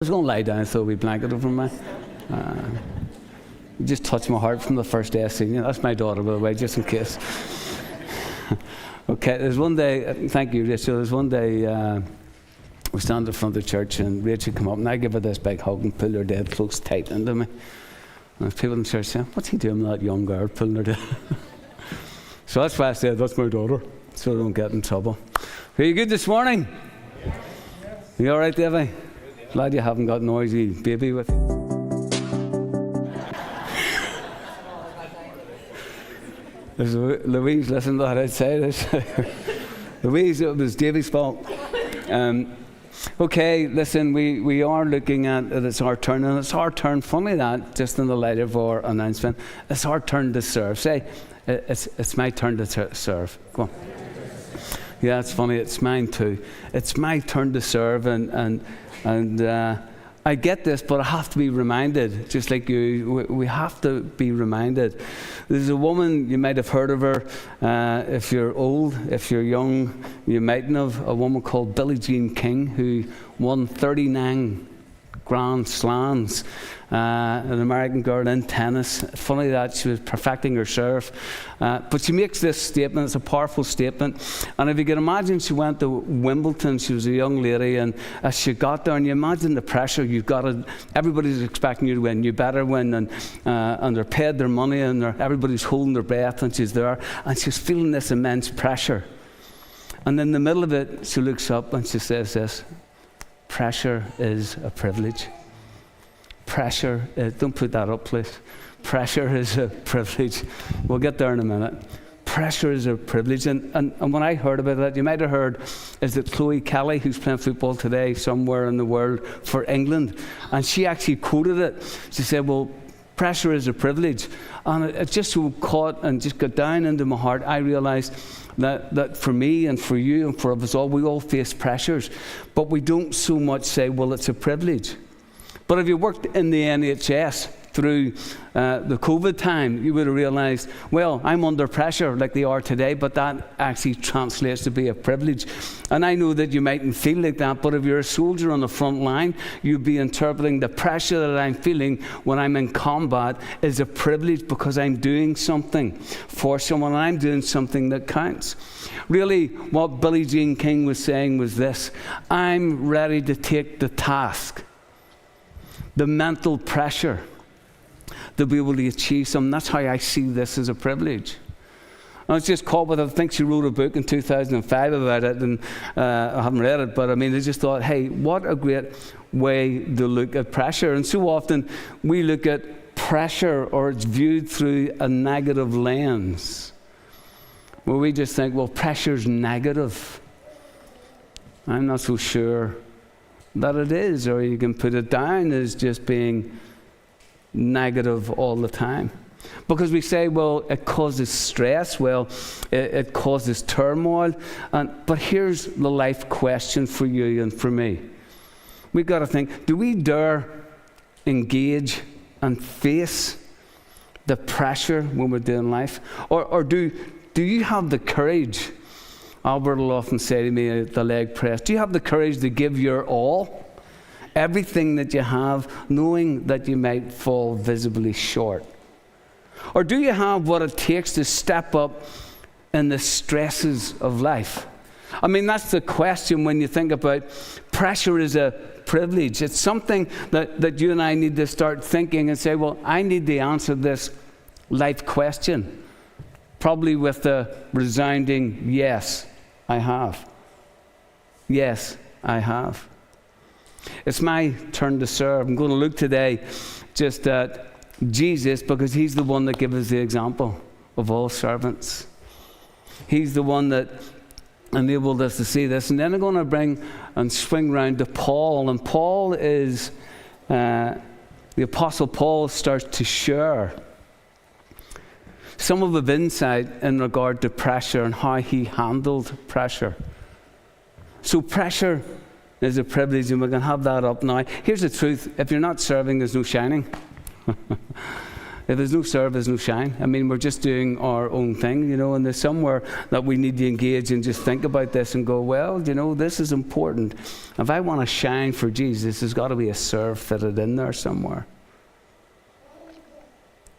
was going to lie down, throw a wee blanket over me. Just touched my heart from the first day I seen you. That's my daughter, by the way, just in case. Okay, there's one day, thank you, Rachel. There's one day we stand in front of the church and Rachel come up and I give her this big hug and pull her dead close tight into me. And there's people in the church saying, what's he doing with that young girl pulling her dead? So that's why I said, that's my daughter, so I don't get in trouble. Are you good this morning? Yes. You all right, Davey? Glad you haven't got noisy baby with you. There's Louise, listen to that outside. Louise, it was Davy's fault. Okay, listen, we are looking at it. It's our turn, and it's our turn. Funny that, just in the light of our announcement, it's our turn to serve. Say, it's my turn to serve. Go on. Yeah, it's funny. It's mine too. It's my turn to serve, and I get this, but I have to be reminded, just like you, we have to be reminded. There's a woman, you might have heard of her, if you're old, if you're young, you mightn't have, a woman called Billie Jean King, who won 39 Grand Slams, an American girl in tennis. Funny that she was perfecting her serve. But she makes this statement, it's a powerful statement. And if you can imagine, she went to Wimbledon, she was a young lady, and as she got there, and you imagine the pressure, you've got to, everybody's expecting you to win, you better win, and they're paid their money, and everybody's holding their breath, and she's there, and she's feeling this immense pressure. And in the middle of it, she looks up and she says this, pressure is a privilege. Pressure, don't put that up, please. Pressure is a privilege. We'll get there in a minute. Pressure is a privilege. And when I heard about that, you might have heard, is it Chloe Kelly, who's playing football today somewhere in the world for England? And she actually quoted it. She said, well, pressure is a privilege. And it just so caught and just got down into my heart. I realized that for me and for you and for us all, we all face pressures. But we don't so much say, well, it's a privilege. But if you worked in the NHS through the COVID time, you would have realized, well, I'm under pressure like they are today, but that actually translates to be a privilege. And I know that you mightn't feel like that, but if you're a soldier on the front line, you'd be interpreting the pressure that I'm feeling when I'm in combat is a privilege because I'm doing something for someone, and I'm doing something that counts. Really, what Billie Jean King was saying was this: I'm ready to take the task, the mental pressure, to be able to achieve something. That's how I see this as a privilege. I was just caught with it. I think she wrote a book in 2005 about it, and I haven't read it, but I mean, I just thought, hey, what a great way to look at pressure. And so often we look at pressure, or it's viewed through a negative lens, where we just think, well, pressure's negative. I'm not so sure that it is, or you can put it down as just being negative all the time. Because we say, well, it causes stress, well, it causes turmoil. But here's the life question for you and for me. We've got to think, do we dare engage and face the pressure when we're doing life? Or do you have the courage? Albert will often say to me at the leg press, do you have the courage to give your all? Everything that you have, knowing that you might fall visibly short? Or do you have what it takes to step up in the stresses of life? I mean, that's the question when you think about pressure is a privilege. It's something that you and I need to start thinking and say, well, I need to answer this life question. Probably with a resounding, yes, I have. Yes, I have. It's my turn to serve. I'm going to look today just at Jesus, because he's the one that gives us the example of all servants. He's the one that enabled us to see this. And then I'm going to bring and swing round to Paul. And Paul is, the Apostle Paul starts to share some of the insight in regard to pressure and how he handled pressure. So pressure is a privilege, and we can have that up now. Here's the truth: if you're not serving, there's no shining. if there's no serve, there's no shine. I mean, we're just doing our own thing, and there's somewhere that we need to engage and just think about this and go, well, this is important. If I want to shine for Jesus, there's got to be a serve fitted in there somewhere.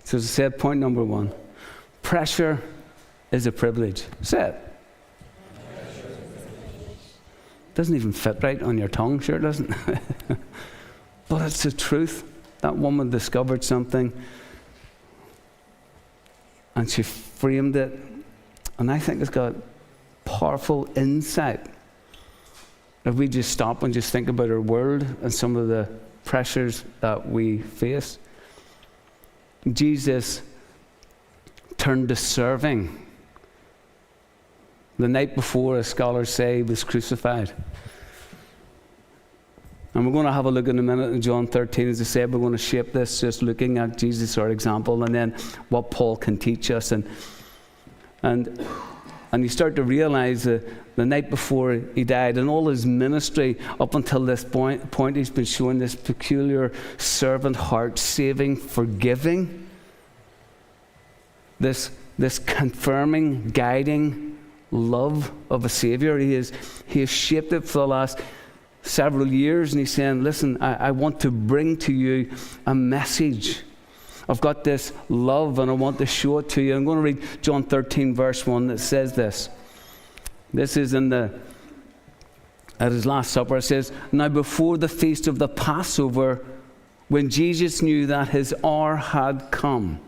So as I said, point number 1, pressure is a privilege. Say it. Doesn't even fit right on your tongue, sure it doesn't. But it's the truth. That woman discovered something and she framed it, and I think it's got powerful insight. If we just stop and just think about our world and some of the pressures that we face. Jesus turned to serving. The night before, as scholars say, he was crucified. And we're going to have a look in a minute in John 13. As I said, we're going to shape this just looking at Jesus, our example, and then what Paul can teach us. And you start to realize that the night before he died, and all his ministry up until this point he's been showing this peculiar servant heart, saving, forgiving, this confirming, guiding love of a Savior. He has shaped it for the last several years, and he's saying, listen, I want to bring to you a message. I've got this love and I want to show it to you. I'm going to read John 13 verse 1 that says this. This is at his Last Supper. It says, now before the feast of the Passover, when Jesus knew that his hour had come,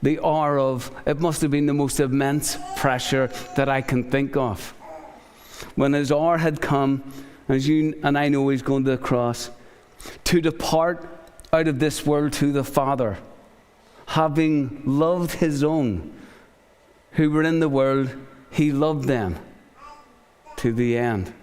the hour of, it must have been the most immense pressure that I can think of. When his hour had come, as you and I know, he's going to the cross, to depart out of this world to the Father, having loved his own who were in the world, he loved them to the end.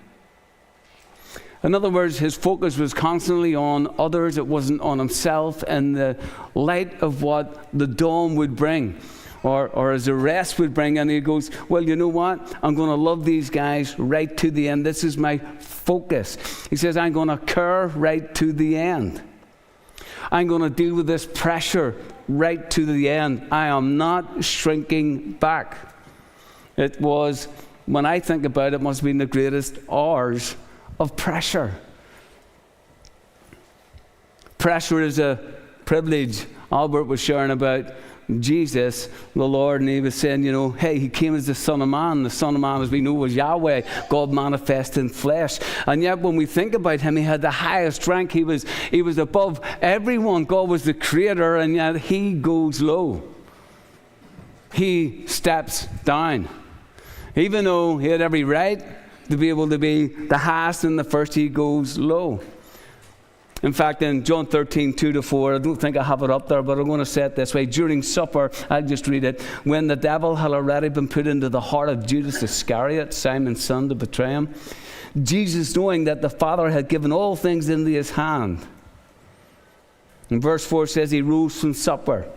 In other words, his focus was constantly on others. It wasn't on himself, in the light of what the dawn would bring, or his arrest would bring. And he goes, well, you know what? I'm going to love these guys right to the end. This is my focus. He says, I'm going to care right to the end. I'm going to deal with this pressure right to the end. I am not shrinking back. It was, when I think about it, must have been the greatest hours of pressure. Pressure is a privilege. Albert was sharing about Jesus, the Lord, and he was saying, hey, he came as the Son of Man. The Son of Man, as we know, was Yahweh, God manifest in flesh. And yet when we think about him, he had the highest rank. He was above everyone. God was the creator, and yet he goes low. He steps down. Even though he had every right to be able to be the highest and the first, he goes low. In fact, in John 13, 2-4, I don't think I have it up there, but I'm going to say it this way. During supper, I'll just read it. When the devil had already been put into the heart of Judas Iscariot, Simon's son, to betray him, Jesus, knowing that the Father had given all things into his hand. And verse 4 says, he rose from supper.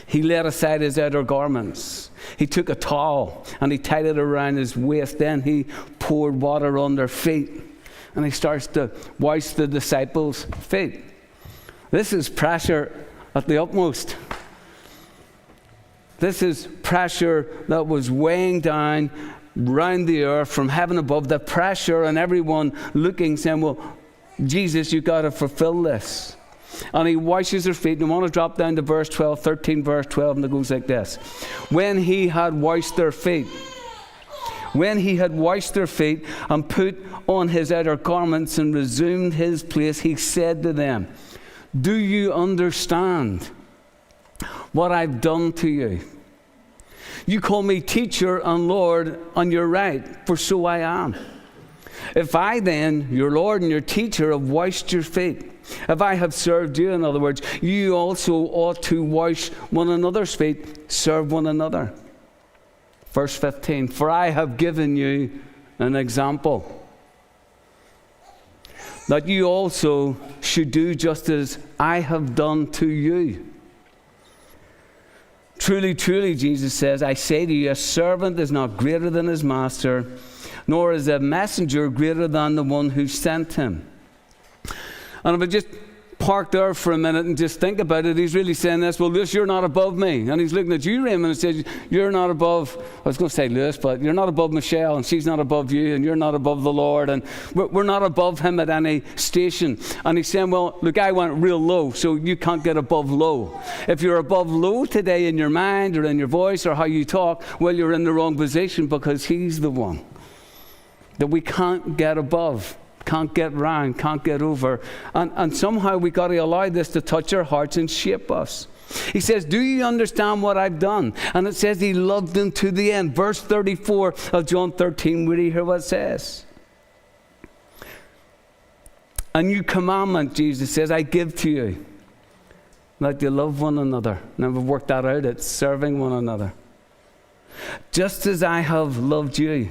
He laid aside his outer garments. He took a towel and he tied it around his waist. Then he poured water on their feet. And he starts to wash the disciples' feet. This is pressure at the utmost. This is pressure that was weighing down round the earth from heaven above. The pressure and everyone looking, saying, well, Jesus, you've got to fulfill this. And he washes their feet. And I want to drop down to verse 12, 13 verse 12, and it goes like this. When he had washed their feet, and put on his outer garments and resumed his place, he said to them, do you understand what I've done to you? You call me teacher and Lord, and you're right, for so I am. If I then, your Lord and your teacher, have washed your feet, if I have served you, in other words, you also ought to wash one another's feet, serve one another. Verse 15, for I have given you an example, that you also should do just as I have done to you. Truly, truly, Jesus says, I say to you, a servant is not greater than his master, nor is a messenger greater than the one who sent him. And if I just park there for a minute and just think about it, he's really saying this, well, Lewis, you're not above me. And he's looking at you, Raymond, and says, you're not above, I was going to say Lewis, but you're not above Michelle, and she's not above you, and you're not above the Lord, and we're not above him at any station. And he's saying, well, look, I went real low, so you can't get above low. If you're above low today in your mind or in your voice or how you talk, well, you're in the wrong position, because he's the one that we can't get above, can't get round, can't get over. And somehow we got to allow this to touch our hearts and shape us. He says, do you understand what I've done? And it says he loved them to the end. Verse 34 of John 13, will you hear what it says? A new commandment, Jesus says, I give to you, that you love one another. Now we've worked that out. It's serving one another. Just as I have loved you,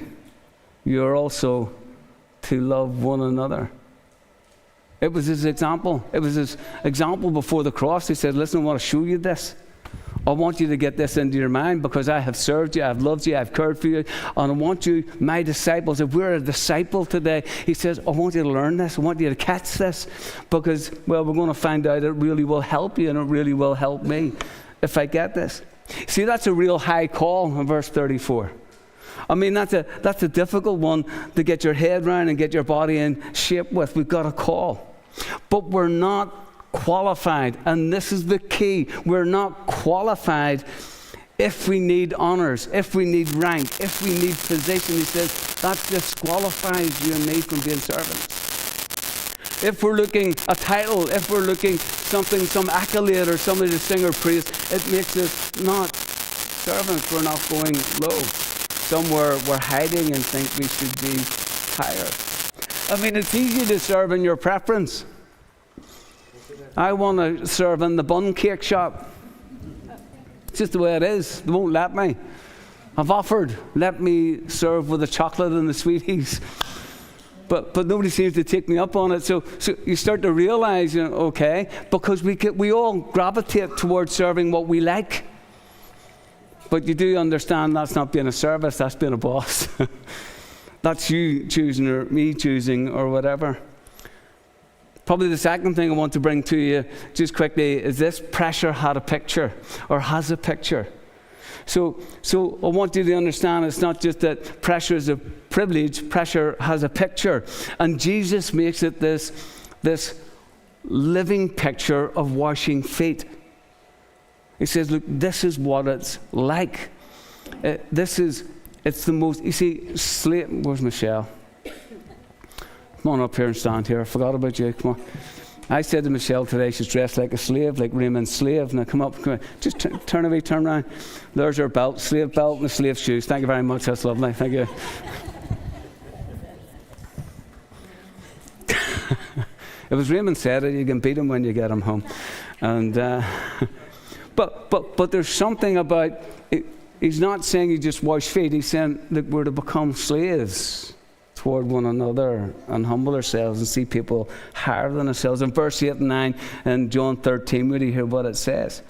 you are also to love one another. It was his example. It was his example before the cross. He said, listen, I want to show you this. I want you to get this into your mind, because I have served you, I've loved you, I've cared for you, and I want you, my disciples, if we're a disciple today, he says, I want you to learn this, I want you to catch this, because, well, we're going to find out it really will help you, and it really will help me if I get this. See, that's a real high call in verse 34. I mean, that's a difficult one to get your head around and get your body in shape with. We've got a call. But we're not qualified, and this is the key. We're not qualified if we need honors, if we need rank, if we need position. He says that disqualifies you and me from being servants. If we're looking a title, if we're looking something, some accolade or somebody to sing or praise, it makes us not servants. We're not going low. Somewhere we're hiding and think we should be higher. I mean, it's easy to serve in your preference. I want to serve in the bun cake shop. It's just the way it is. They won't let me. I've offered, let me serve with the chocolate and the sweeties. But nobody seems to take me up on it. So you start to realize, okay, because we all gravitate towards serving what we like. But you do understand that's not being a service, that's being a boss. That's you choosing or me choosing or whatever. Probably the second thing I want to bring to you just quickly is this: pressure had a picture, or has a picture. So I want you to understand it's not just that pressure is a privilege, pressure has a picture. And Jesus makes it this living picture of washing feet. He says, look, this is what it's like. It's the most, you see, slave, where's Michelle? Come on up here and stand here. I forgot about you. Come on. I said to Michelle today, she's dressed like a slave, like Raymond's slave. Now come up. Just turn away, turn around. There's her belt, slave belt and the slave shoes. Thank you very much. That's lovely. Thank you. It was Raymond said it, you can beat him when you get him home. And but there's something about it. He's not saying you just wash feet. He's saying that we're to become slaves toward one another and humble ourselves and see people higher than ourselves. In verse 8 and 9 in John 13, would you hear what it says?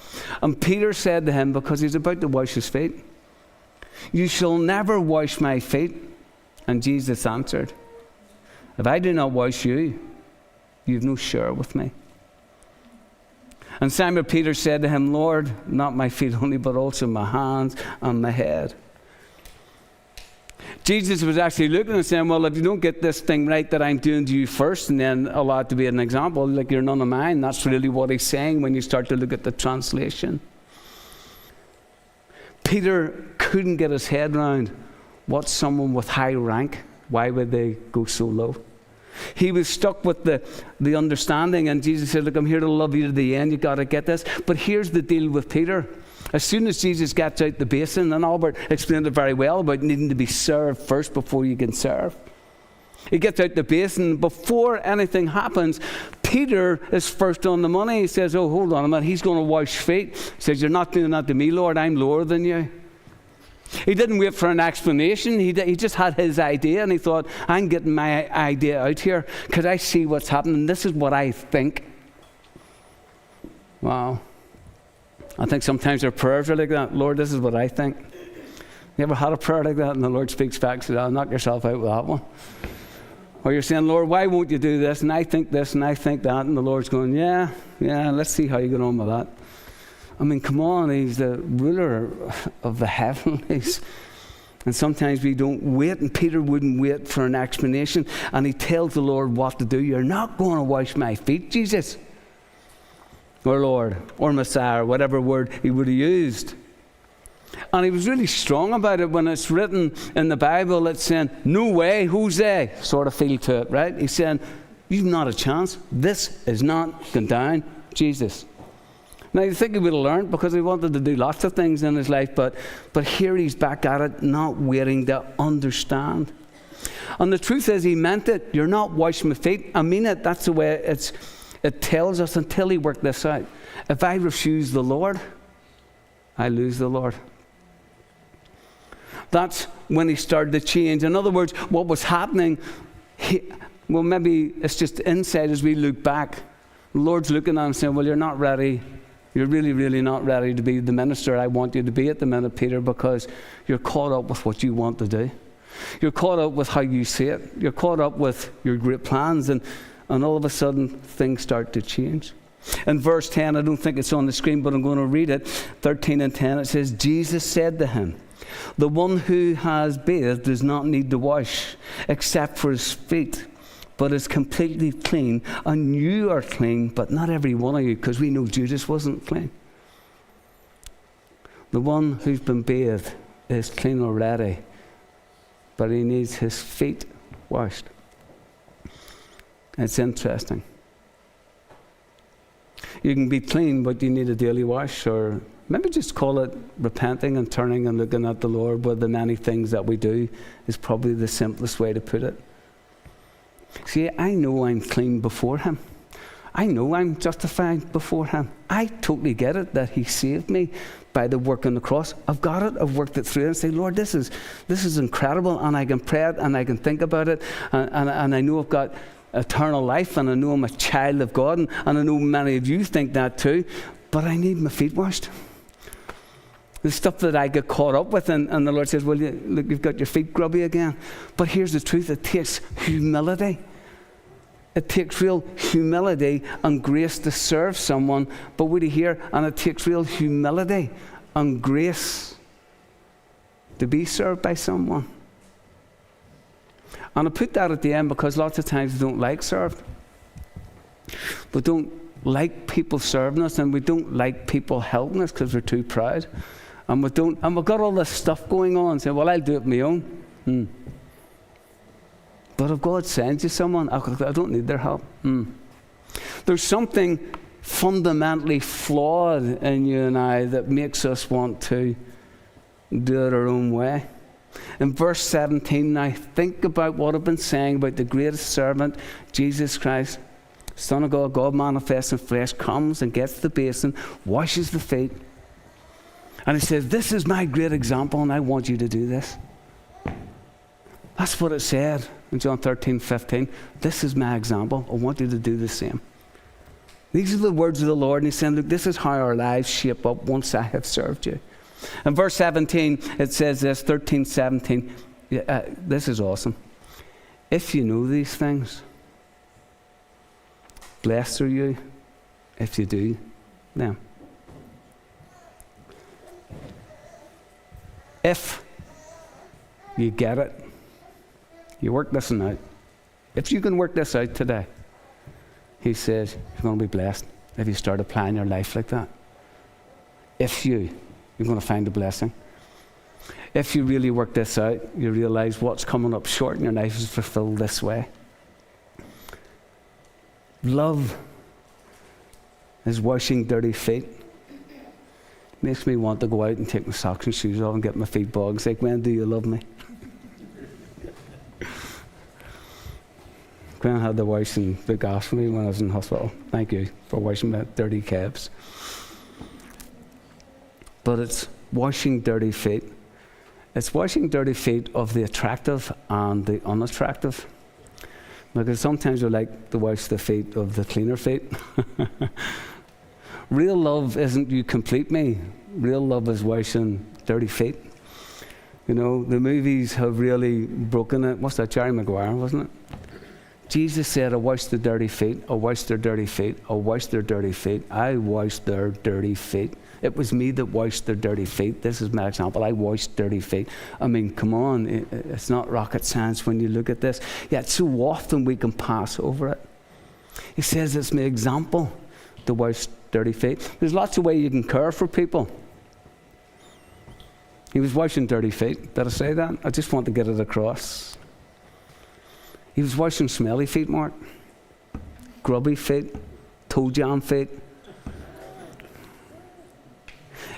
And Peter said to him, because he's about to wash his feet, you shall never wash my feet. And Jesus answered, if I do not wash you, you have no share with me. And Simon Peter said to him, Lord, not my feet only, but also my hands and my head. Jesus was actually looking and saying, well, if you don't get this thing right that I'm doing to you first and then allow it to be an example, like you're none of mine. That's really what he's saying when you start to look at the translation. Peter couldn't get his head around what someone with high rank, why would they go so low? He was stuck with the understanding, and Jesus said, look, I'm here to love you to the end. You've got to get this. But here's the deal with Peter. As soon as Jesus gets out the basin, and Albert explained it very well about needing to be served first before you can serve. He gets out the basin. Before anything happens, Peter is first on the money. He says, oh, hold on a minute. He's going to wash feet. He says, you're not doing that to me, Lord. I'm lower than you. He didn't wait for an explanation. He just had his idea, and he thought, I'm getting my idea out here because I see what's happening. This is what I think. Wow. I think sometimes our prayers are like that. Lord, this is what I think. You ever had a prayer like that and the Lord speaks back and says, I'll knock yourself out with that one? Or you're saying, Lord, why won't you do this? And I think this and I think that. And the Lord's going, yeah, let's see how you get on with that. I mean, come on, he's the ruler of the heavenlies. And sometimes we don't wait, and Peter wouldn't wait for an explanation. And he tells the Lord what to do. You're not going to wash my feet, Jesus. Or Lord, or Messiah, or whatever word he would have used. And he was really strong about it. When it's written in the Bible, it's saying, no way, Jose, sort of feel to it, right? He's saying, you've not a chance. This is not going down, Jesus. Now, you think he would have learned because he wanted to do lots of things in his life, but here he's back at it, not waiting to understand. And the truth is, he meant it. You're not washing my feet. I mean it. That's the way it tells us until he worked this out. If I refuse the Lord, I lose the Lord. That's when he started to change. In other words, what was happening, well, maybe it's just inside as we look back. The Lord's looking at him saying, well, you're not ready. You're really, really not ready to be the minister I want you to be at the minute, Peter, because you're caught up with what you want to do. You're caught up with how you see it. You're caught up with your great plans, and all of a sudden, things start to change. In verse 10, I don't think it's on the screen, but I'm going to read it. 13 and 10, it says, Jesus said to him, the one who has bathed does not need to wash, except for his feet, but is completely clean, and you are clean, but not every one of you, because we know Judas wasn't clean. The one who's been bathed is clean already, but he needs his feet washed. It's interesting. You can be clean, but you need a daily wash, or maybe just call it repenting and turning and looking at the Lord with the many things that we do is probably the simplest way to put it. See, I know I'm clean before him. I know I'm justified before him. I totally get it that he saved me by the work on the cross. I've got it. I've worked it through and say, Lord, this is incredible, and I can pray it and I can think about it, and I know I've got eternal life, and I know I'm a child of God, and I know many of you think that too, but I need my feet washed. The stuff that I get caught up with, and the Lord says, well, look, you've got your feet grubby again. But here's the truth, it takes humility. It takes real humility and grace to serve someone. But what do you hear? And it takes real humility and grace to be served by someone. And I put that at the end because lots of times we don't like served. We don't like people serving us, and we don't like people helping us because we're too proud. And we've got all this stuff going on, saying, well, I'll do it on my own. But if God sends you someone, I don't need their help. There's something fundamentally flawed in you and I that makes us want to do it our own way. In verse 17, now think about what I've been saying about the greatest servant, Jesus Christ, Son of God, God manifest in flesh, comes and gets the basin, washes the feet, and he says, this is my great example, and I want you to do this. That's what it said in John 13:15. This is my example. I want you to do the same. These are the words of the Lord, and he's saying, look, this is how our lives shape up once I have served you. In verse 17, it says this, 13:17. This is awesome. If you know these things, blessed are you if you do them. If you get it, you work this one out. If you can work this out today, he says you're going to be blessed if you start applying your life like that. You're going to find a blessing. If you really work this out, you realize what's coming up short in your life is fulfilled this way. Love is washing dirty feet. Makes me want to go out and take my socks and shoes off and get my feet bogged. It's like, when do you love me? Gwen had to wash and look after me when I was in hospital. Thank you for washing my dirty calves. But it's washing dirty feet. It's washing dirty feet of the attractive and the unattractive. Because sometimes we like to wash the feet of the cleaner feet. Real love isn't you complete me. Real love is washing dirty feet. You know, the movies have really broken it. What's that, Jerry Maguire, wasn't it? Jesus said, I wash the dirty feet, I wash their dirty feet, I wash their dirty feet, I wash their dirty feet. It was me that washed their dirty feet. This is my example. I washed dirty feet. I mean, come on, it's not rocket science when you look at this. Yet so often we can pass over it. He says it's my example to wash dirty feet. There's lots of ways you can care for people. He was washing dirty feet. Did I say that? I just want to get it across. He was washing smelly feet, Mark. Grubby feet. Toe jam feet.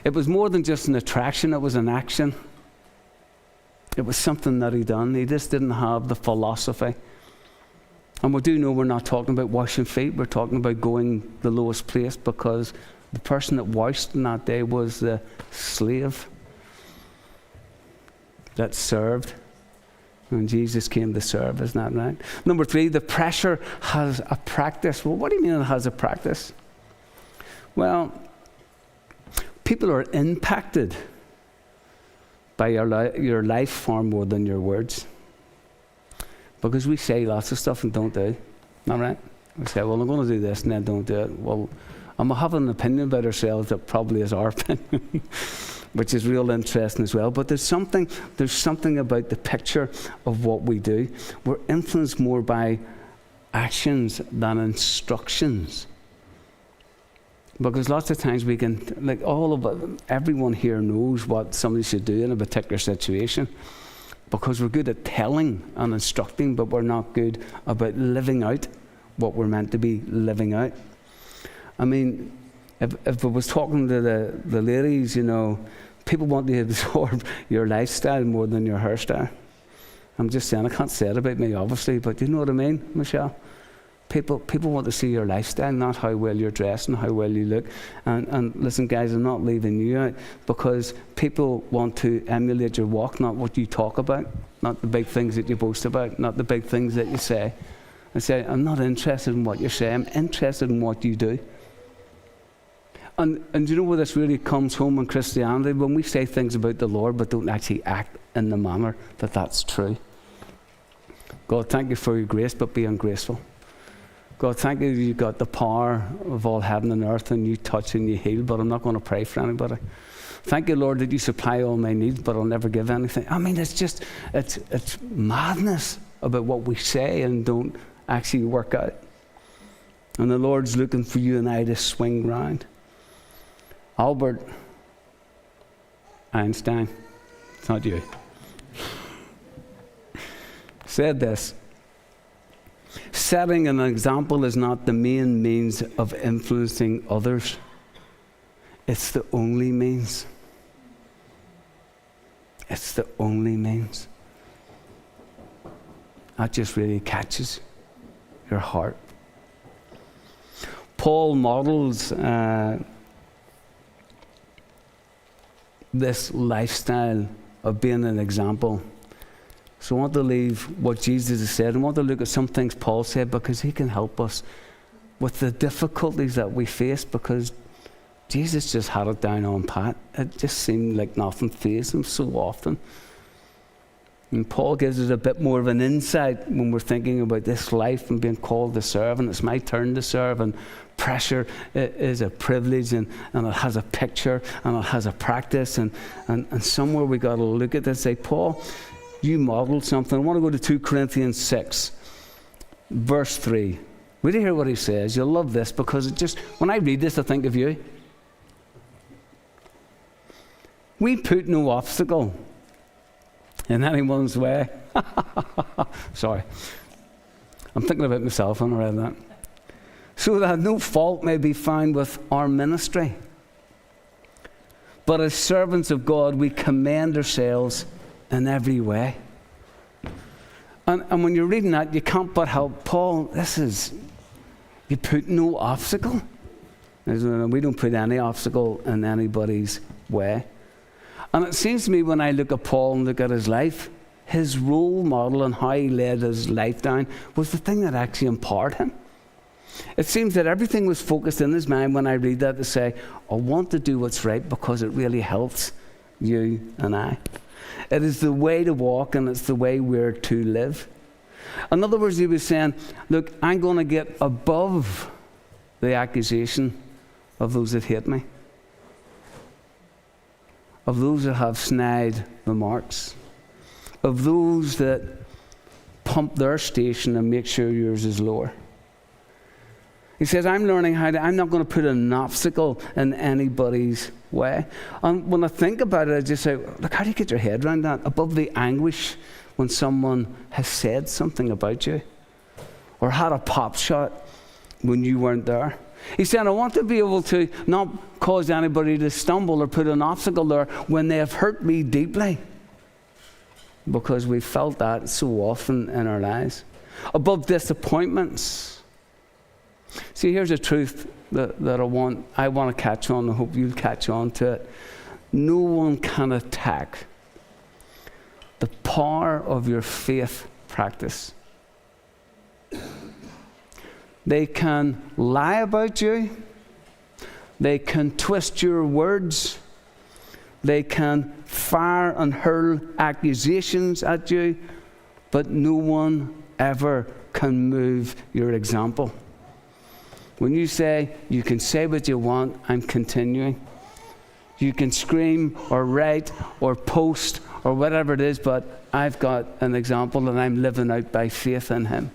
It was more than just an attraction, it was an action. It was something that he done. He just didn't have the philosophy. And we do know we're not talking about washing feet, we're talking about going the lowest place, because the person that washed in that day was the slave that served. And Jesus came to serve, isn't that right? Number 3, the pressure has a practice. Well, what do you mean it has a practice? Well, people are impacted by your life far more than your words. Because we say lots of stuff and don't do. Not right? We say, well, I'm going to do this and then don't do it. Well, I'm having an opinion about ourselves that probably is our opinion, which is real interesting as well. But there's something about the picture of what we do. We're influenced more by actions than instructions. Because lots of times we can, like everyone here knows what somebody should do in a particular situation. Because we're good at telling and instructing, but we're not good about living out what we're meant to be living out. I mean, if I was talking to the ladies, you know, people want to absorb your lifestyle more than your hairstyle. I'm just saying, I can't say it about me, obviously, but you know what I mean, Michelle? People want to see your lifestyle, not how well you're dressed and how well you look. And listen, guys, I'm not leaving you out, because people want to emulate your walk, not what you talk about, not the big things that you boast about, not the big things that you say. I say, I'm not interested in what you say, I'm interested in what you do. And you know where this really comes home in Christianity? When we say things about the Lord but don't actually act in the manner that that's true. God, thank you for your grace, but be ungraceful. God, thank you you've got the power of all heaven and earth, and you touch and you heal, but I'm not going to pray for anybody. Thank you, Lord, that you supply all my needs, but I'll never give anything. I mean, it's madness about what we say and don't actually work out. And the Lord's looking for you and I to swing round. Albert Einstein, it's not you, said this: setting an example is not the main means of influencing others. It's the only means. It's the only means. That just really catches your heart. Paul models this lifestyle of being an example. So I want to leave what Jesus has said. I want to look at some things Paul said, because he can help us with the difficulties that we face, because Jesus just had it down on pat. It just seemed like nothing fazed him so often. And Paul gives us a bit more of an insight when we're thinking about this life and being called to serve, and it's my turn to serve, and pressure is a privilege, and it has a picture, and it has a practice, and somewhere we got to look at this and say, Paul, you modeled something. I want to go to 2 Corinthians 6, verse 3. Really hear what he says. You'll love this, because it just, when I read this, I think of you. We put no obstacle in anyone's way. Sorry. I'm thinking about myself when I read that. So that no fault may be found with our ministry. But as servants of God, we commend ourselves in every way. And when you're reading that, you can't but help, Paul, you put no obstacle. We don't put any obstacle in anybody's way. And it seems to me, when I look at Paul and look at his life, his role model and how he laid his life down was the thing that actually empowered him. It seems that everything was focused in his mind when I read that to say, I want to do what's right because it really helps you and I. It is the way to walk, and it's the way we're to live. In other words, he was saying, look, I'm going to get above the accusation of those that hate me, of those that have snide remarks, of those that pump their station and make sure yours is lower. He says, I'm learning I'm not going to put an obstacle in anybody's way. And when I think about it, I just say, look, how do you get your head around that? Above the anguish when someone has said something about you or had a pop shot when you weren't there. He said, I want to be able to not cause anybody to stumble or put an obstacle there when they have hurt me deeply. Because we felt that so often in our lives. Above disappointments. See, here's a truth that I want to catch on. I hope you'll catch on to it. No one can attack the power of your faith practice. They can lie about you. They can twist your words. They can fire and hurl accusations at you. But no one ever can move your example. When you say, you can say what you want, I'm continuing. You can scream or write or post or whatever it is, but I've got an example and I'm living out by faith in him.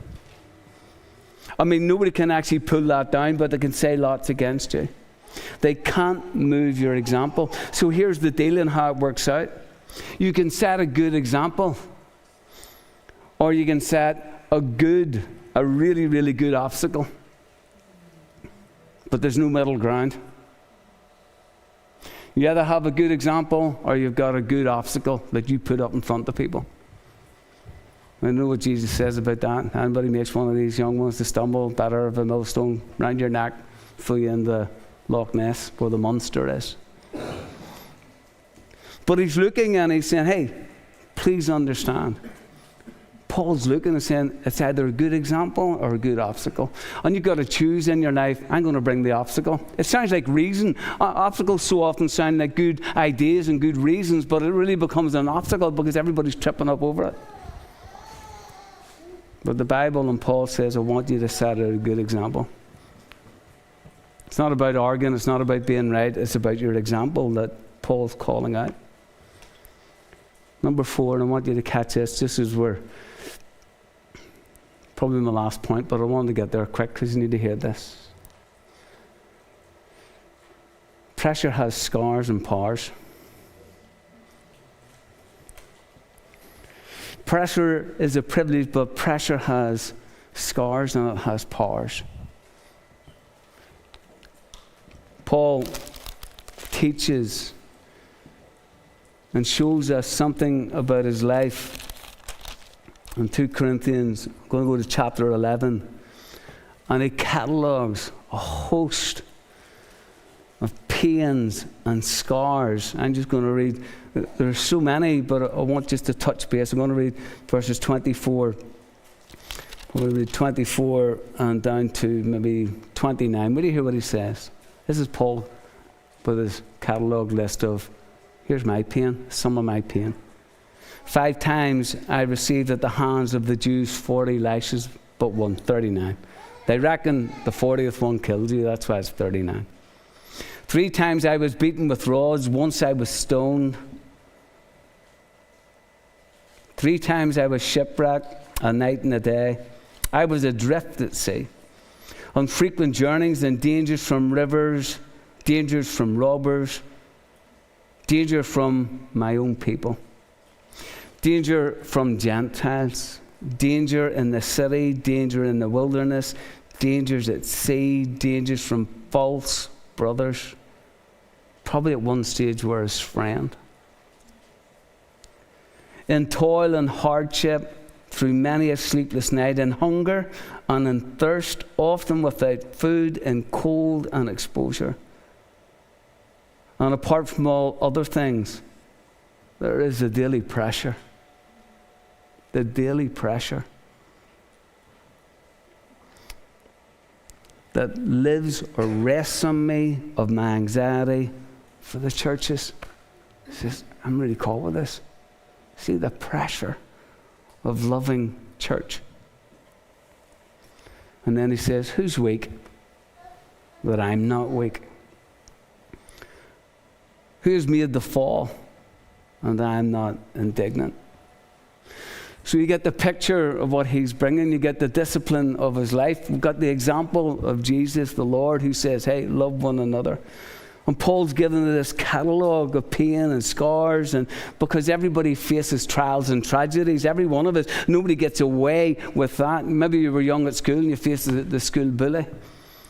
I mean, nobody can actually pull that down, but they can say lots against you. They can't move your example. So here's the deal and how it works out. You can set a good example, or you can set a really, really good obstacle. But there's no middle ground. You either have a good example or you've got a good obstacle that you put up in front of people. I know what Jesus says about that. Anybody makes one of these young ones to stumble, better have a millstone round your neck, throw you in the Loch Ness where the monster is. But he's looking and he's saying, hey, please understand. Paul's looking and saying it's either a good example or a good obstacle. And you've got to choose in your life, I'm going to bring the obstacle. It sounds like reason. Obstacles so often sound like good ideas and good reasons, but it really becomes an obstacle because everybody's tripping up over it. But the Bible and Paul says, I want you to set a good example. It's not about arguing, it's not about being right, it's about your example that Paul's calling out. Number 4, and I want you to catch this, just as we're probably my last point, but I wanted to get there quick because you need to hear this. Pressure has scars and powers. Pressure is a privilege, but pressure has scars and it has powers. Paul teaches and shows us something about his life. In 2 Corinthians, I'm going to go to chapter 11, and he catalogues a host of pains and scars. I'm just going to read, there's so many, but I want just to touch base. I'm going to read verses 24. I'm going to read 24 and down to maybe 29. Will you hear what he says? This is Paul with his catalogue list of, here's my pain, some of my pain. 5 times I received at the hands of the Jews 40 lashes, but 1, 39. They reckon the 40th one kills you, that's why it's 39. 3 times I was beaten with rods, once I was stoned. 3 times I was shipwrecked, a night and a day. I was adrift at sea, on frequent journeys and dangers from rivers, dangers from robbers, danger from my own people. Danger from Gentiles, danger in the city, danger in the wilderness, dangers at sea, dangers from false brothers. Probably at one stage were his friend. In toil and hardship, through many a sleepless night, in hunger and in thirst, often without food, in cold and exposure. And apart from all other things, there is a daily pressure. The daily pressure that lives or rests on me of my anxiety for the churches. Says, I'm really called with this. See the pressure of loving church. And then he says, who's weak? That I'm not weak. Who's made the fall? And I'm not indignant. So you get the picture of what he's bringing. You get the discipline of his life. We've got the example of Jesus, the Lord, who says, hey, love one another. And Paul's given this catalogue of pain and scars, and because everybody faces trials and tragedies, every one of us, nobody gets away with that. Maybe you were young at school and you faced the school bully.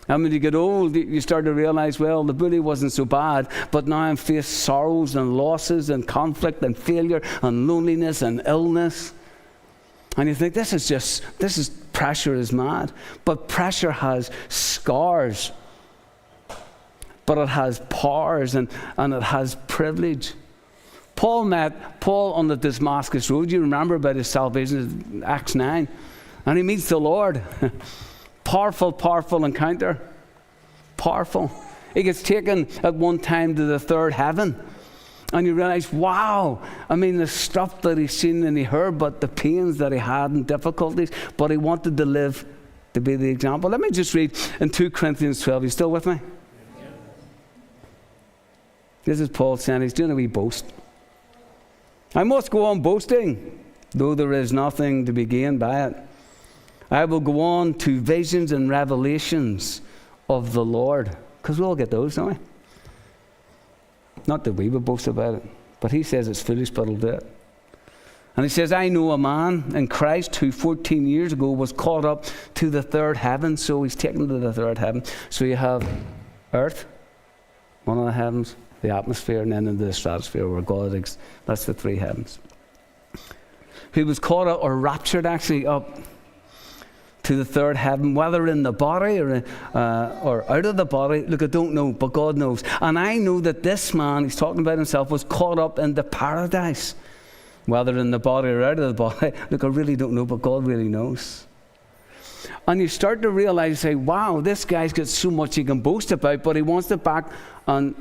And when you get old, you start to realize, well, the bully wasn't so bad, but now I'm faced sorrows and losses and conflict and failure and loneliness and illness. And you think, pressure is mad. But pressure has scars. But it has powers and it has privilege. Paul met Paul on the Damascus Road. You remember about his salvation, Acts 9. And he meets the Lord. Powerful encounter. Powerful. He gets taken at one time to the third heaven. And you realize, wow, I mean, the stuff that he's seen and he heard, but the pains that he had and difficulties, but he wanted to live to be the example. Let me just read in 2 Corinthians 12. Are you still with me? This is Paul saying he's doing a wee boast. I must go on boasting, though there is nothing to be gained by it. I will go on to visions and revelations of the Lord. Because we all get those, don't we? Not that we would boast about it, but he says it's foolish, but he'll do it. And he says, I know a man in Christ who 14 years ago was caught up to the third heaven. So he's taken to the third heaven. So you have earth, one of the heavens, the atmosphere, and then into the stratosphere where God is. That's the 3 heavens. Who was caught up or raptured actually up to the third heaven, whether in the body or out of the body. Look, I don't know, but God knows. And I know that this man, he's talking about himself, was caught up into paradise. Whether in the body or out of the body. Look, I really don't know, but God really knows. And you start to realize, say, wow, this guy's got so much he can boast about, but he wants to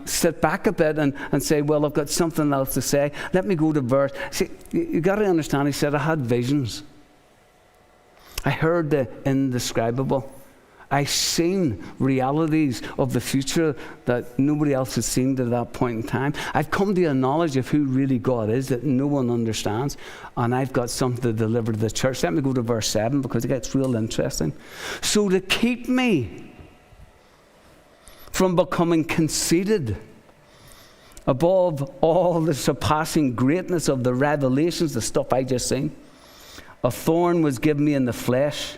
sit back a bit and say, well, I've got something else to say. Let me go to verse. See, you got to understand, he said, I had visions. I heard the indescribable. I seen realities of the future that nobody else had seen to that point in time. I've come to a knowledge of who really God is that no one understands. And I've got something to deliver to the church. Let me go to verse 7 because it gets real interesting. So to keep me from becoming conceited above all the surpassing greatness of the revelations, the stuff I just seen, a thorn was given me in the flesh,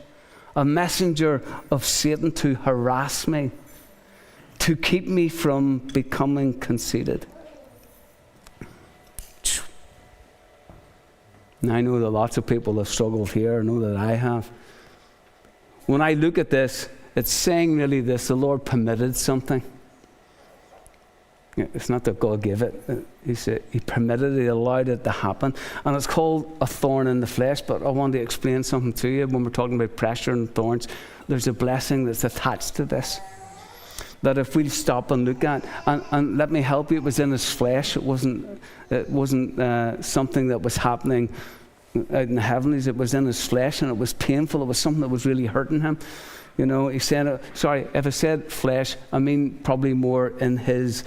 a messenger of Satan to harass me, to keep me from becoming conceited. And I know that lots of people have struggled here. I know that I have. When I look at this, it's saying really this: the Lord permitted something. It's not that God gave it. He permitted it, he allowed it to happen. And it's called a thorn in the flesh, but I want to explain something to you. When we're talking about pressure and thorns, there's a blessing that's attached to this. That if we stop and look at, and let me help you, it was in his flesh. It wasn't something that was happening out in the heavenlies. It was in his flesh, and it was painful. It was something that was really hurting him. You know, he said, sorry, if I said flesh, I mean probably more in his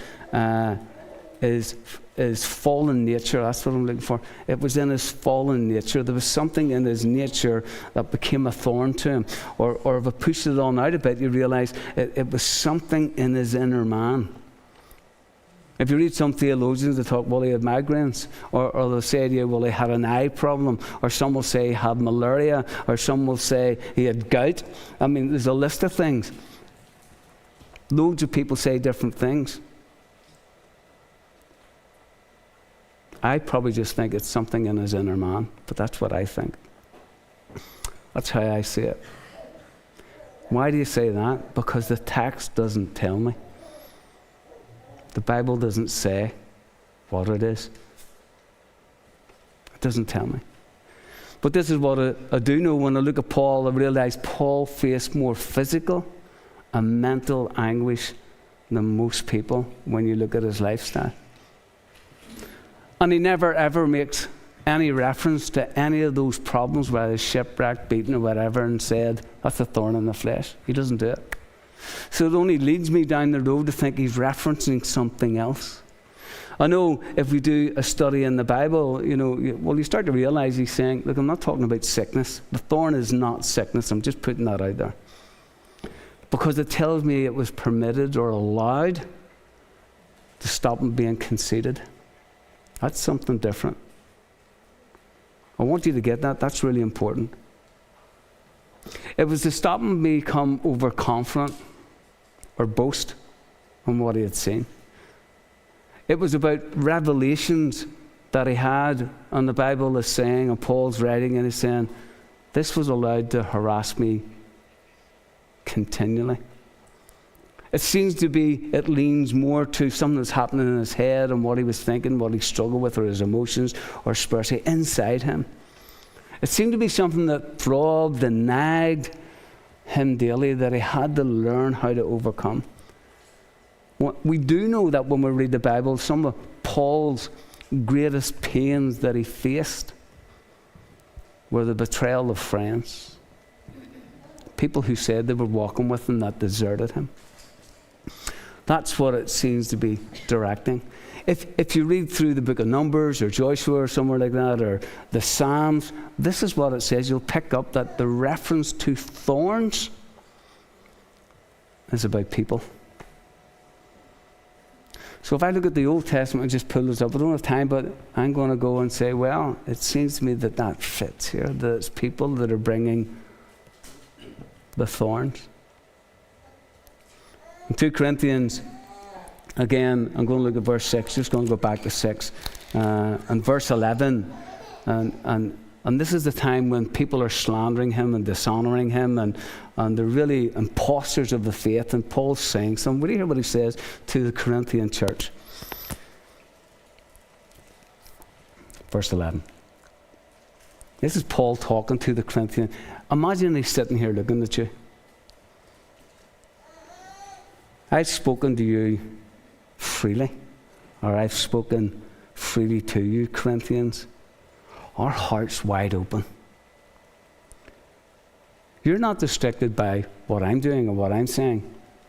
fallen nature. That's what I'm looking for. It was in his fallen nature. There was something in his nature that became a thorn to him. Or if I pushed it on out a bit, you realize it was something in his inner man. If you read some theologians, they talk, well, he had migraines, or they'll say to you, well, he had an eye problem, or some will say he had malaria, or some will say he had gout. I mean, there's a list of things. Loads of people say different things. I probably just think it's something in his inner man, but that's what I think. That's how I see it. Why do you say that? Because the text doesn't tell me. The Bible doesn't say what it is. It doesn't tell me. But this is what I do know. When I look at Paul, I realize Paul faced more physical and mental anguish than most people when you look at his lifestyle. And he never ever makes any reference to any of those problems, whether it's shipwrecked, beaten, or whatever, and said, that's a thorn in the flesh. He doesn't do it. So it only leads me down the road to think he's referencing something else. I know if we do a study in the Bible, you start to realize he's saying, look, I'm not talking about sickness. The thorn is not sickness. I'm just putting that out there. Because it tells me it was permitted or allowed to stop him being conceited. That's something different. I want you to get that. That's really important. It was to stop him become overconfident or boast on what he had seen. It was about revelations that he had, and the Bible is saying, and Paul's writing, and he's saying, this was allowed to harass me continually. It seems to be, it leans more to something that's happening in his head and what he was thinking, what he struggled with, or his emotions, or spiritually inside him. It seemed to be something that throbbed and nagged him daily, that he had to learn how to overcome. We do know that when we read the Bible, some of Paul's greatest pains that he faced were the betrayal of friends. People who said they were walking with him that deserted him. That's what it seems to be directing. If you read through the book of Numbers or Joshua or somewhere like that, or the Psalms, this is what it says. You'll pick up that the reference to thorns is about people. So if I look at the Old Testament and just pull this up, I don't have time, but I'm going to go and say, well, it seems to me that fits here. That it's people that are bringing the thorns. In 2 Corinthians, again, I'm going to look at verse 6, just going to go back to 6, and verse 11, and this is the time when people are slandering him and dishonoring him, and they're really imposters of the faith, and Paul's saying something. Will you hear what he says to the Corinthian church? Verse 11. This is Paul talking to the Corinthian. Imagine he's sitting here looking at you. I've spoken to you freely, or I've spoken freely to you, Corinthians. Our heart's wide open. You're not restricted by what I'm doing or what I'm saying.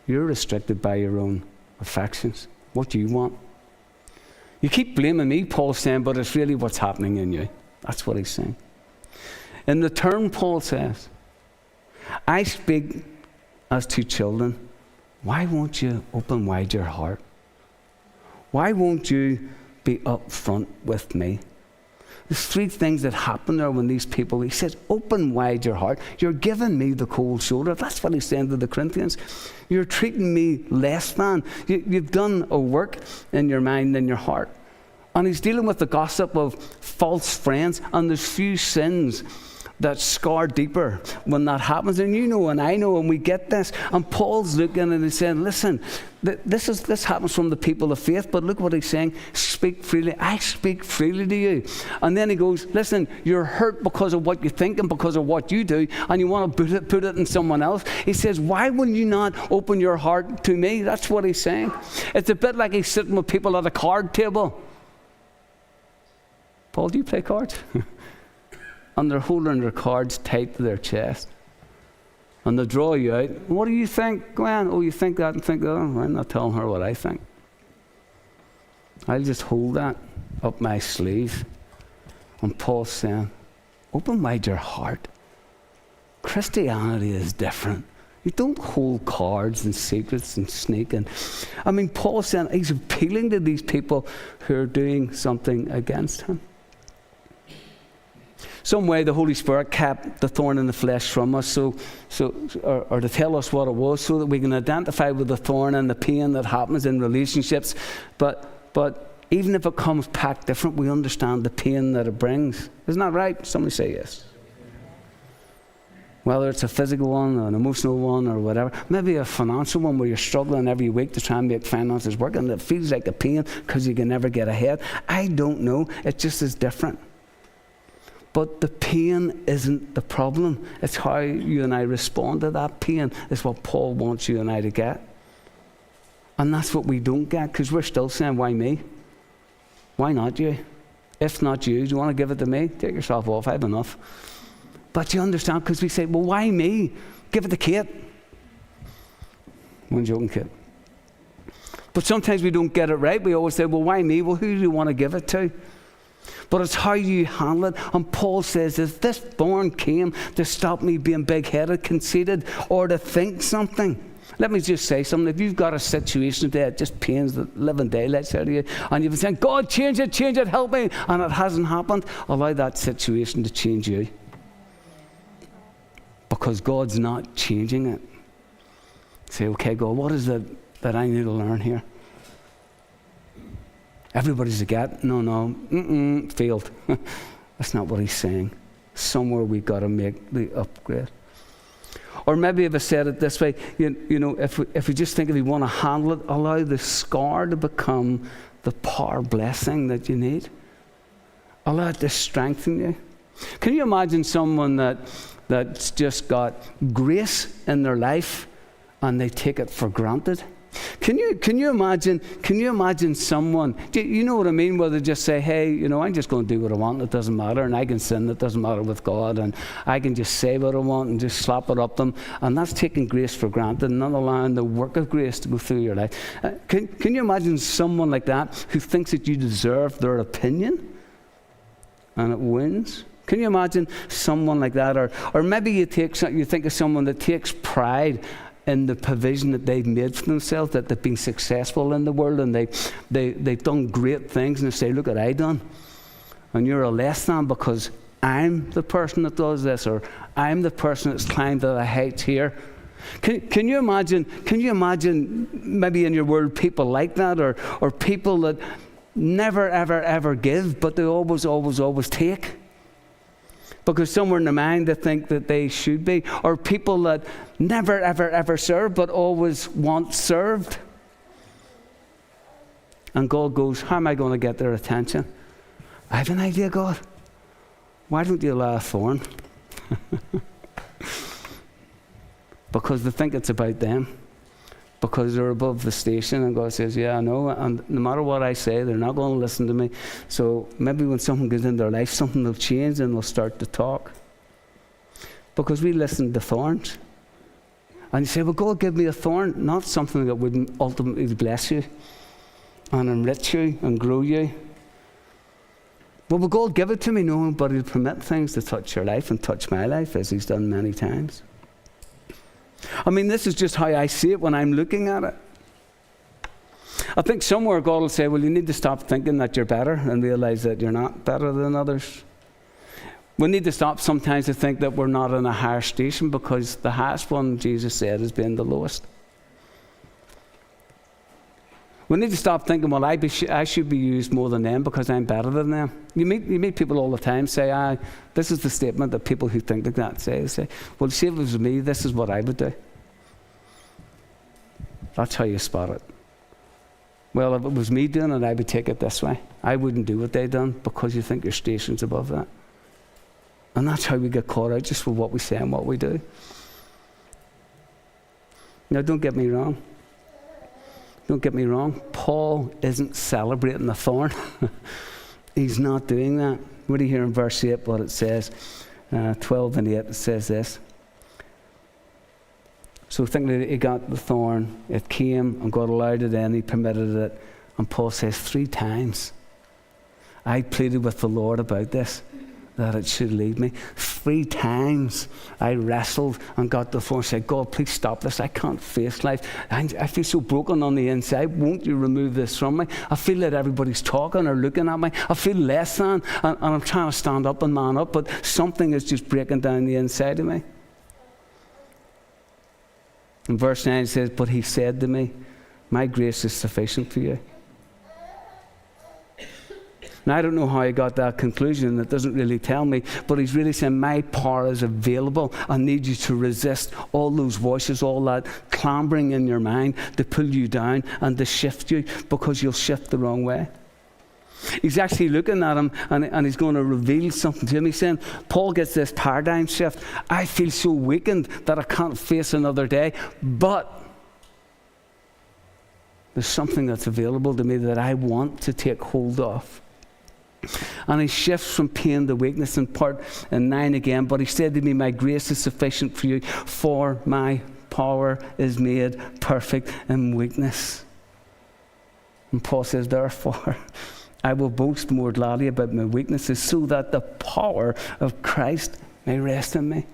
You're restricted by your own affections, what you want. You keep blaming me, Paul's saying, but it's really what's happening in you. That's what he's saying. In return, Paul says, I speak as to children. Why won't you open wide your heart? Why won't you be upfront with me? There's 3 things that happen there when these people, he says, open wide your heart. You're giving me the cold shoulder. That's what he's saying to the Corinthians. You're treating me less than. You've done a work in your mind and your heart. And he's dealing with the gossip of false friends, and there's few sins that scar deeper when that happens. And you know, and I know, and we get this. And Paul's looking and he's saying, listen, this happens from the people of faith, but look what he's saying, speak freely. I speak freely to you. And then he goes, listen, you're hurt because of what you think and because of what you do, and you want to put it in someone else. He says, why will you not open your heart to me? That's what he's saying. It's a bit like he's sitting with people at a card table. Paul, do you play cards? And they're holding their cards tight to their chest. And they draw you out. What do you think, Gwen? Oh, you think that and think that? Oh, I'm not telling her what I think. I'll just hold that up my sleeve. And Paul's saying, open wide your heart. Christianity is different. You don't hold cards and secrets and sneak. I mean, Paul's saying, he's appealing to these people who are doing something against him. Some way the Holy Spirit kept the thorn in the flesh from us, or to tell us what it was, so that we can identify with the thorn and the pain that happens in relationships. But even if it comes packed different, we understand the pain that it brings. Isn't that right? Somebody say yes. Whether it's a physical one, or an emotional one, or whatever. Maybe a financial one where you're struggling every week to try and make finances work, and it feels like a pain because you can never get ahead. I don't know. It just is different. But the pain isn't the problem. It's how you and I respond to that pain is what Paul wants you and I to get. And that's what we don't get, because we're still saying, why me? Why not you? If not you, do you want to give it to me? Take yourself off, I have enough. But you understand, because we say, well, why me? Give it to Kate. One joking, Kate. But sometimes we don't get it right. We always say, well, why me? Well, who do you want to give it to? But it's how you handle it. And Paul says, if this thorn came to stop me being big-headed, conceited, or to think something. Let me just say something. If you've got a situation that just pains the living daylights out of you, and you've been saying, God, change it, help me, and it hasn't happened, allow that situation to change you. Because God's not changing it. Say, okay, God, what is it that I need to learn here? Everybody's a get. No, failed. That's not what he's saying. Somewhere we've got to make the upgrade. Or maybe if I said it this way, you know, if we just think if we want to handle it, allow the scar to become the power blessing that you need. Allow it to strengthen you. Can you imagine someone that's just got grace in their life and they take it for granted? Can you imagine someone, you know what I mean, where they just say, hey, you know, I'm just going to do what I want, it doesn't matter, and I can sin, it doesn't matter with God, and I can just say what I want and just slap it up them, and that's taking grace for granted and not allowing the work of grace to go through your life. Can you imagine someone like that who thinks that you deserve their opinion and it wins? Can you imagine someone like that? Or maybe you think of someone that takes pride in the provision that they've made for themselves, that they've been successful in the world, and they've done great things, and they say, look what I done. And you're a less than because I'm the person that does this, or I'm the person that's climbed to the heights here. Can you imagine maybe in your world people like that, or people that never, ever give, but they always take? Because somewhere in their mind they think that they should be. Or people that never, ever serve, but always want served. And God goes, how am I going to get their attention? I have an idea, God. Why don't you allow a thorn? Because they think it's about them. Because they're above the station, and God says, yeah, I know, and no matter what I say, they're not going to listen to me. So maybe when something goes in their life, something will change and they'll start to talk. Because we listen to thorns. And you say, well, God, give me a thorn, not something that would ultimately bless you and enrich you and grow you. Well, will God give it to me? No, but He'll permit things to touch your life and touch my life, as He's done many times. I mean, this is just how I see it when I'm looking at it. I think somewhere God will say, well, you need to stop thinking that you're better and realize that you're not better than others. We need to stop sometimes to think that we're not in a higher station, because the highest one, Jesus said, has been the lowest. We need to stop thinking, well, I should be used more than them because I'm better than them. You meet people all the time say, this is the statement that people who think like that say. They say, well, see, if it was me, this is what I would do. That's how you spot it. Well, if it was me doing it, I would take it this way. I wouldn't do what they done, because you think your station's above that. And that's how we get caught out, just for what we say and what we do. Now, don't get me wrong. Don't get me wrong, Paul isn't celebrating the thorn. He's not doing that. What do you hear in verse 8, what it says? 12 and 8, it says this. So thinking that he got the thorn, it came, and God allowed it in, He permitted it. And Paul says 3 times, I pleaded with the Lord about this, that it should leave me. 3 times I wrestled and got the phone and said, God, please stop this. I can't face life. I feel so broken on the inside. Won't you remove this from me? I feel that everybody's talking or looking at me. I feel less than, and I'm trying to stand up and man up, but something is just breaking down the inside of me. In verse 9 it says, but He said to me, my grace is sufficient for you. Now, I don't know how he got that conclusion. It doesn't really tell me. But he's really saying, my power is available. I need you to resist all those voices, all that clambering in your mind to pull you down and to shift you, because you'll shift the wrong way. He's actually looking at him, and he's going to reveal something to him. He's saying, Paul gets this paradigm shift. I feel so weakened that I can't face another day. But there's something that's available to me that I want to take hold of. And he shifts from pain to weakness in part in 9 again. But he said to me, my grace is sufficient for you, for my power is made perfect in weakness. And Paul says, therefore, I will boast more gladly about my weaknesses so that the power of Christ may rest in me.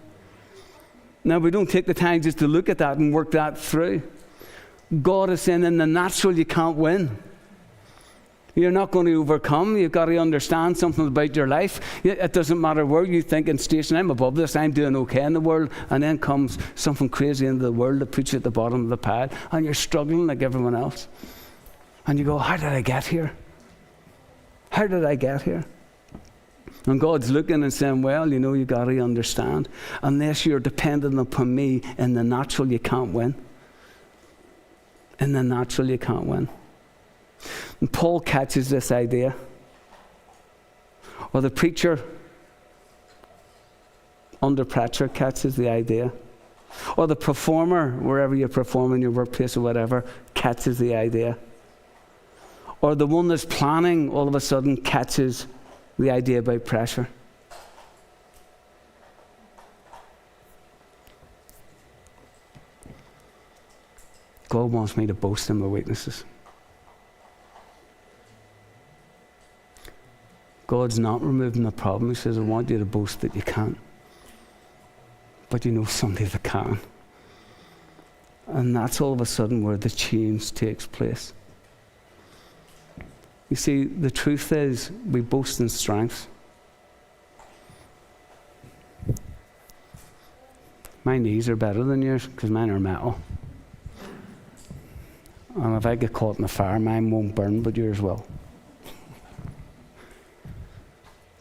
Now, we don't take the time just to look at that and work that through. God is saying in the natural you can't win. You're not going to overcome. You've got to understand something about your life. It doesn't matter where you think in station, I'm above this, I'm doing okay in the world, and then comes something crazy into the world that puts you at the bottom of the pile, and you're struggling like everyone else. And you go, how did I get here? How did I get here? And God's looking and saying, well, you know, you've got to understand. Unless you're dependent upon me in the natural, you can't win. In the natural, you can't win. And Paul catches this idea. Or the preacher under pressure catches the idea. Or the performer, wherever you perform in your workplace or whatever, catches the idea. Or the one that's planning all of a sudden catches the idea about pressure. God wants me to boast in my weaknesses. God's not removing the problem. He says, I want you to boast that you can't. But you know somebody that can. And that's all of a sudden where the change takes place. You see, the truth is, we boast in strength. My knees are better than yours because mine are metal. And if I get caught in the fire, mine won't burn, but yours will.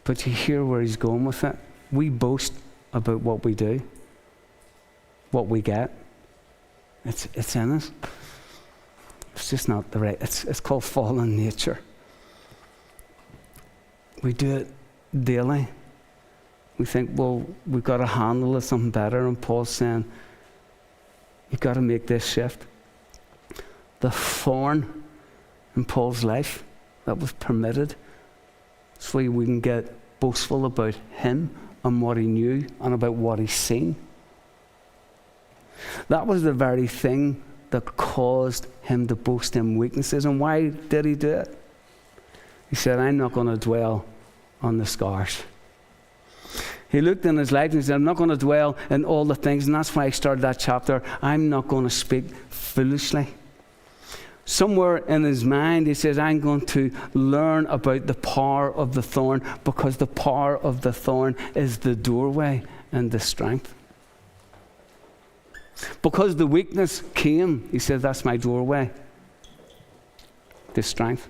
But you hear where he's going with it. We boast about what we do, what we get. It's in us. It's just not the right. It's called fallen nature. We do it daily. We think, well, we've got to handle it something better. And Paul's saying, you've got to make this shift. The thorn in Paul's life that was permitted, so he wouldn't get boastful about him and what he knew and about what he's seen. That was the very thing that caused him to boast in weaknesses. And why did he do it? He said, I'm not going to dwell on the scars. He looked in his life and he said, I'm not going to dwell in all the things. And that's why I started that chapter. I'm not going to speak foolishly. Somewhere in his mind, he says, I'm going to learn about the power of the thorn, because the power of the thorn is the doorway and the strength. Because the weakness came, he said, that's my doorway, the strength.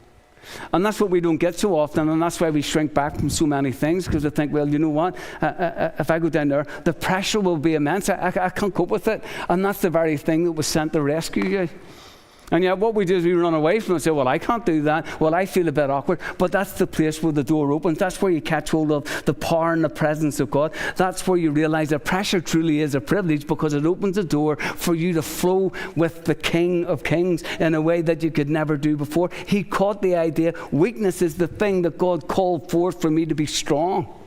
And that's what we don't get so often, and that's why we shrink back from so many things, because we think, well, you know what, if I go down there, the pressure will be immense. I can't cope with it. And that's the very thing that was sent to rescue you. And yet what we do is we run away from it and say, well, I can't do that. Well, I feel a bit awkward. But that's the place where the door opens. That's where you catch hold of the power and the presence of God. That's where you realize that pressure truly is a privilege, because it opens the door for you to flow with the King of Kings in a way that you could never do before. He caught the idea, weakness is the thing that God called forth for me to be strong.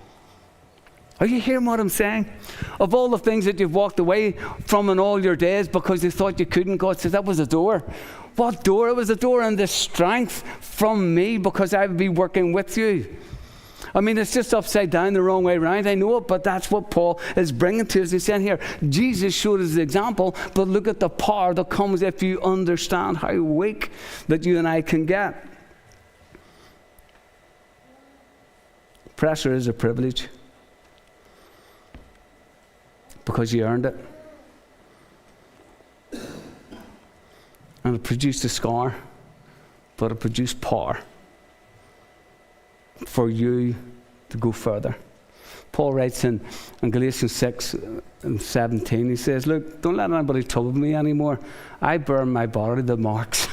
Are you hearing what I'm saying? Of all the things that you've walked away from in all your days because you thought you couldn't, God says, that was a door. What door? It was a door and the strength from me, because I would be working with you. I mean, it's just upside down, the wrong way around. I know it, but that's what Paul is bringing to us. He's saying here, Jesus showed us the example, but look at the power that comes if you understand how weak that you and I can get. Pressure is a privilege, because you earned it. And it produced a scar, but it produced power for you to go further. Paul writes in Galatians 6 and 17, he says, look, don't let anybody trouble me anymore. I bear in my body the marks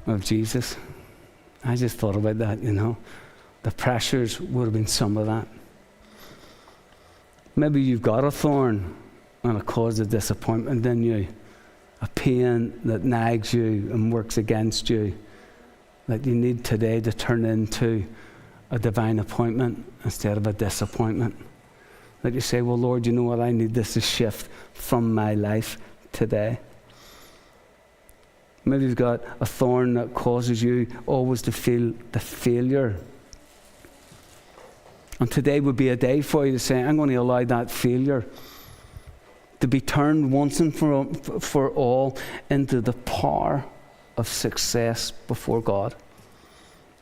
of Jesus. I just thought about that, you know. The pressures would have been some of that. Maybe you've got a thorn and it caused a disappointment in you, a pain that nags you and works against you, that you need today to turn into a divine appointment instead of a disappointment. That you say, well, Lord, you know what? I need this to shift from my life today. Maybe you've got a thorn that causes you always to feel the failure. And today would be a day for you to say, I'm going to allow that failure to be turned once and for all into the power of success before God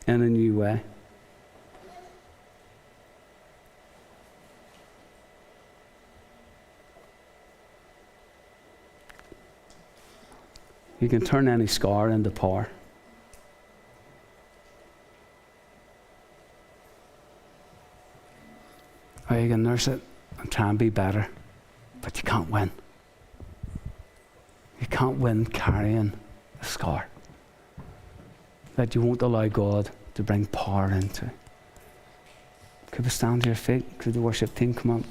in a new way. You can turn any scar into power. Or you can nurse it and try and be better, but you can't win. You can't win carrying a scar that you won't allow God to bring power into. Could we stand to your feet? Could the worship team come up?